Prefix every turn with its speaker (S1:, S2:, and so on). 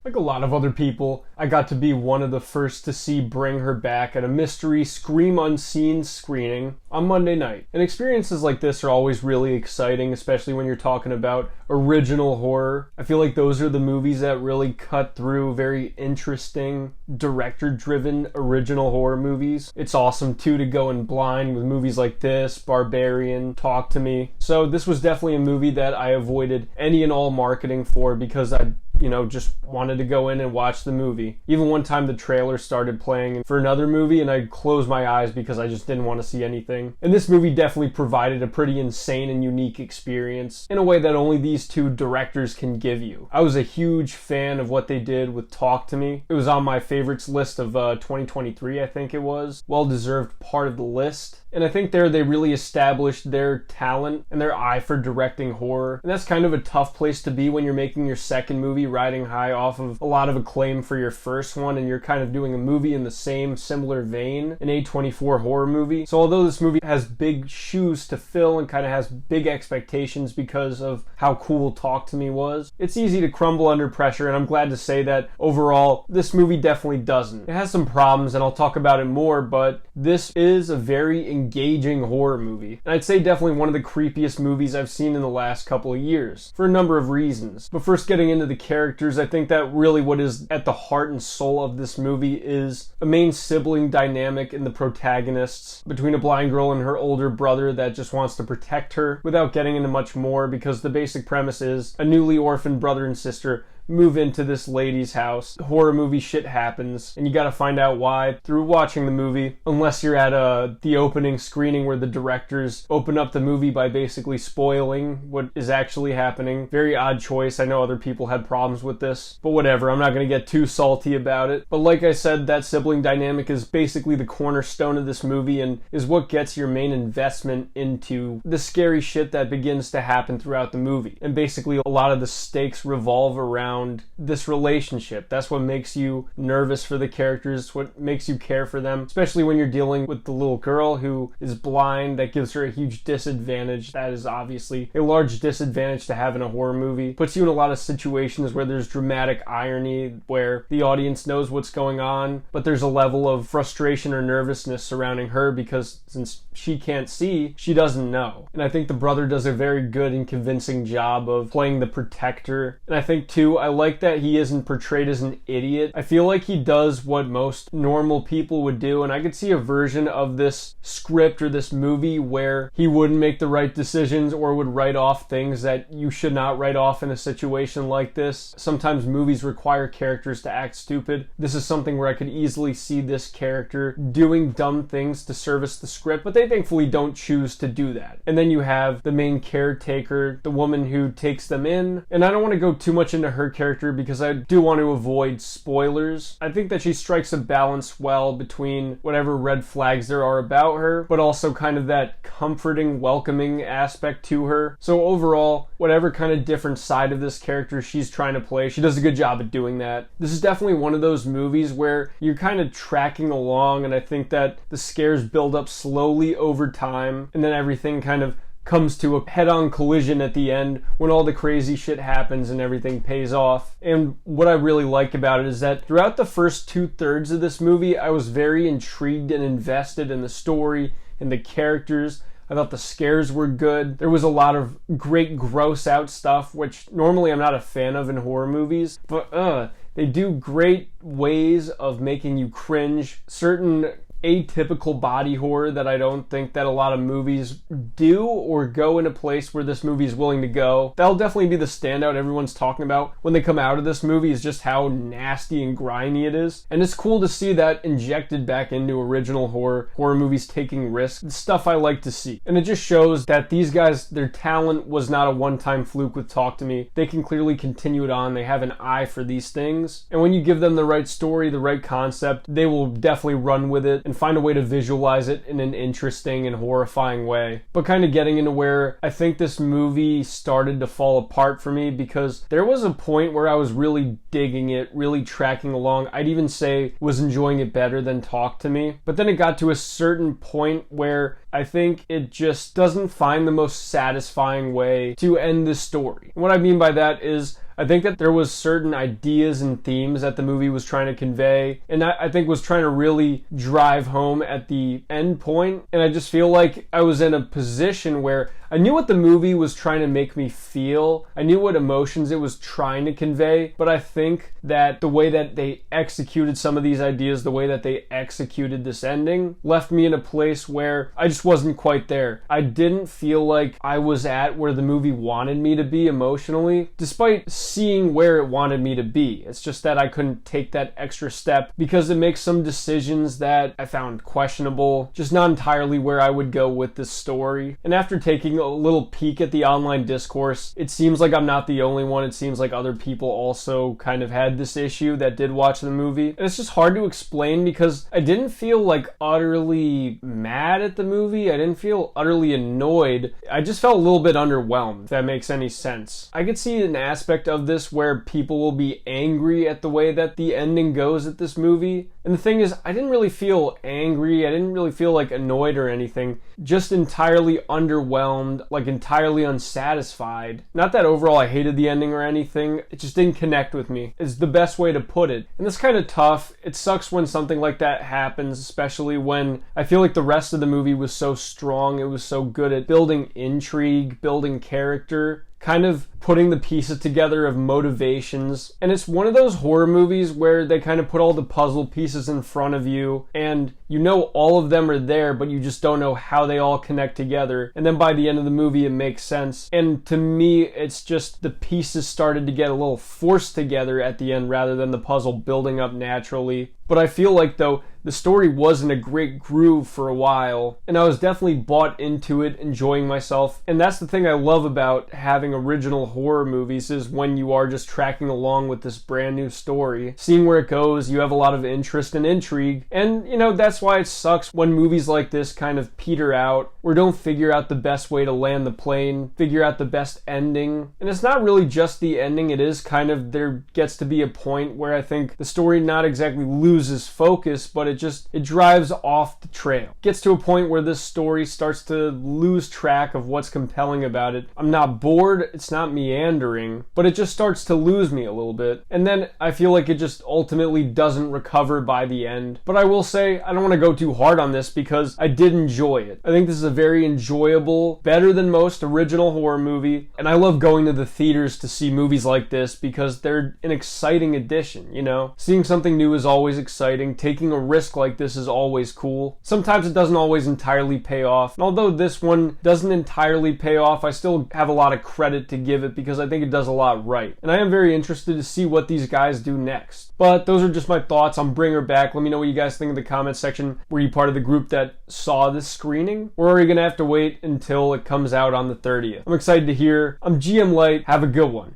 S1: Like a lot of other people, I got to be one of the first to see Bring Her Back at a mystery Scream Unseen screening on Monday night. And experiences like this are always really exciting, especially when you're talking about original horror. I feel like those are the movies that really cut through very interesting, director-driven original horror movies. It's awesome too to go in blind with movies like this, Barbarian, Talk to Me. So this was definitely a movie that I avoided any and all marketing for because I just wanted to go in and watch the movie. Even one time the trailer started playing for another movie and I closed my eyes because I just didn't want to see anything. And this movie definitely provided a pretty insane and unique experience in a way that only these two directors can give you. I was a huge fan of what they did with Talk to Me. It was on my favorites list of 2023, I think it was. Well-deserved part of the list. And I think there they really established their talent and their eye for directing horror. And that's kind of a tough place to be when you're making your second movie riding high off of a lot of acclaim for your first one and you're kind of doing a movie in the same similar vein, an A24 horror movie. So although this movie has big shoes to fill and kind of has big expectations because of how cool Talk to Me was, it's easy to crumble under pressure, and I'm glad to say that overall this movie definitely doesn't. It has some problems and I'll talk about it more, but this is a very engaging horror movie. And I'd say definitely one of the creepiest movies I've seen in the last couple of years, for a number of reasons. But first, getting into the characters, I think that really what is at the heart and soul of this movie is a main sibling dynamic in the protagonists between a blind girl and her older brother that just wants to protect her without getting into much more, because the basic premise is a newly orphaned brother and sister move into this lady's house. Horror movie shit happens, and you gotta find out why through watching the movie, unless you're at the opening screening where the directors open up the movie by basically spoiling what is actually happening. Very odd choice. I know other people had problems with this, but whatever, I'm not gonna get too salty about it. But like I said, that sibling dynamic is basically the cornerstone of this movie and is what gets your main investment into the scary shit that begins to happen throughout the movie. And basically a lot of the stakes revolve around this relationship. That's what makes you nervous for the characters, what makes you care for them, especially when you're dealing with the little girl who is blind. That gives her a huge disadvantage. That is obviously a large disadvantage to have in a horror movie. Puts you in a lot of situations where there's dramatic irony, where the audience knows what's going on, but there's a level of frustration or nervousness surrounding her because since she can't see, she doesn't know. And I think the brother does a very good and convincing job of playing the protector. And I think too, I like that he isn't portrayed as an idiot. I feel like he does what most normal people would do, and I could see a version of this script or this movie where he wouldn't make the right decisions or would write off things that you should not write off in a situation like this. Sometimes movies require characters to act stupid. This is something where I could easily see this character doing dumb things to service the script, but they thankfully don't choose to do that. And then you have the main caretaker, the woman who takes them in, and I don't want to go too much into her character because I do want to avoid spoilers. I think that she strikes a balance well between whatever red flags there are about her, but also kind of that comforting, welcoming aspect to her. So overall, whatever kind of different side of this character she's trying to play, she does a good job at doing that. This is definitely one of those movies where you're kind of tracking along, and I think that the scares build up slowly over time, and then everything kind of comes to a head-on collision at the end when all the crazy shit happens and everything pays off. And what I really like about it is that throughout the first 2/3 of this movie, I was very intrigued and invested in the story and the characters. I thought the scares were good. There was a lot of great gross out stuff, which normally I'm not a fan of in horror movies, but they do great ways of making you cringe. Certain atypical body horror that I don't think that a lot of movies do or go in a place where this movie is willing to go. That'll definitely be the standout everyone's talking about when they come out of this movie, is just how nasty and grimy it is. And it's cool to see that injected back into original horror movies taking risks. It's stuff I like to see. And it just shows that these guys, their talent was not a one-time fluke with Talk to Me. They can clearly continue it on. They have an eye for these things. And when you give them the right story, the right concept, they will definitely run with it and find a way to visualize it in an interesting and horrifying way. But kind of getting into where I think this movie started to fall apart for me, because there was a point where I was really digging it, really tracking along. I'd even say was enjoying it better than Talk to Me. But then it got to a certain point where I think it just doesn't find the most satisfying way to end the story. And what I mean by that is, I think that there was certain ideas and themes that the movie was trying to convey, and I think was trying to really drive home at the end point. And I just feel like I was in a position where I knew what the movie was trying to make me feel. I knew what emotions it was trying to convey, but I think that the way that they executed some of these ideas, the way that they executed this ending, left me in a place where I just wasn't quite there. I didn't feel like I was at where the movie wanted me to be emotionally, despite seeing where it wanted me to be. It's just that I couldn't take that extra step because it makes some decisions that I found questionable, just not entirely where I would go with this story. And after taking a little peek at the online discourse, it seems like I'm not the only one. It seems like other people also kind of had this issue that did watch the movie. And it's just hard to explain because I didn't feel like utterly mad at the movie. I didn't feel utterly annoyed. I just felt a little bit underwhelmed, if that makes any sense. I could see an aspect of this where people will be angry at the way that the ending goes at this movie. And the thing is, I didn't really feel angry. I didn't really feel like annoyed or anything. Just entirely underwhelmed, like entirely unsatisfied. Not that overall I hated the ending or anything. It just didn't connect with me. It's the best way to put it. And that's kind of tough. It sucks when something like that happens, especially when I feel like the rest of the movie was so strong. It was so good at building intrigue, building character, kind of putting the pieces together of motivations. And it's one of those horror movies where they kind of put all the puzzle pieces in front of you and you know all of them are there, but you just don't know how they all connect together. And then by the end of the movie, it makes sense. And to me, it's just the pieces started to get a little forced together at the end rather than the puzzle building up naturally. But I feel like, though, the story was in a great groove for a while, and I was definitely bought into it, enjoying myself. And that's the thing I love about having original horror movies, is when you are just tracking along with this brand new story, seeing where it goes, you have a lot of interest and intrigue. And, you know, that's why it sucks when movies like this kind of peter out, or don't figure out the best way to land the plane, figure out the best ending. And it's not really just the ending, it is kind of, there gets to be a point where I think the story not exactly loses focus, but it drives off the trail. Gets to a point where this story starts to lose track of what's compelling about it. I'm not bored, it's not meandering, but it just starts to lose me a little bit. And then I feel like it just ultimately doesn't recover by the end. But I will say, I don't want to go too hard on this because I did enjoy it. I think this is a very enjoyable, better than most original horror movie. And I love going to the theaters to see movies like this because they're an exciting addition, you know? Seeing something new is always exciting. Taking a risk like this is always cool. Sometimes it doesn't always entirely pay off. And although this one doesn't entirely pay off, I still have a lot of credit to give it because I think it does a lot right. And I am very interested to see what these guys do next. But those are just my thoughts on Bring Her Back. Let me know what you guys think in the comment section. Were you part of the group that saw this screening? Or are you going to have to wait until it comes out on the 30th? I'm excited to hear. I'm GM Light. Have a good one.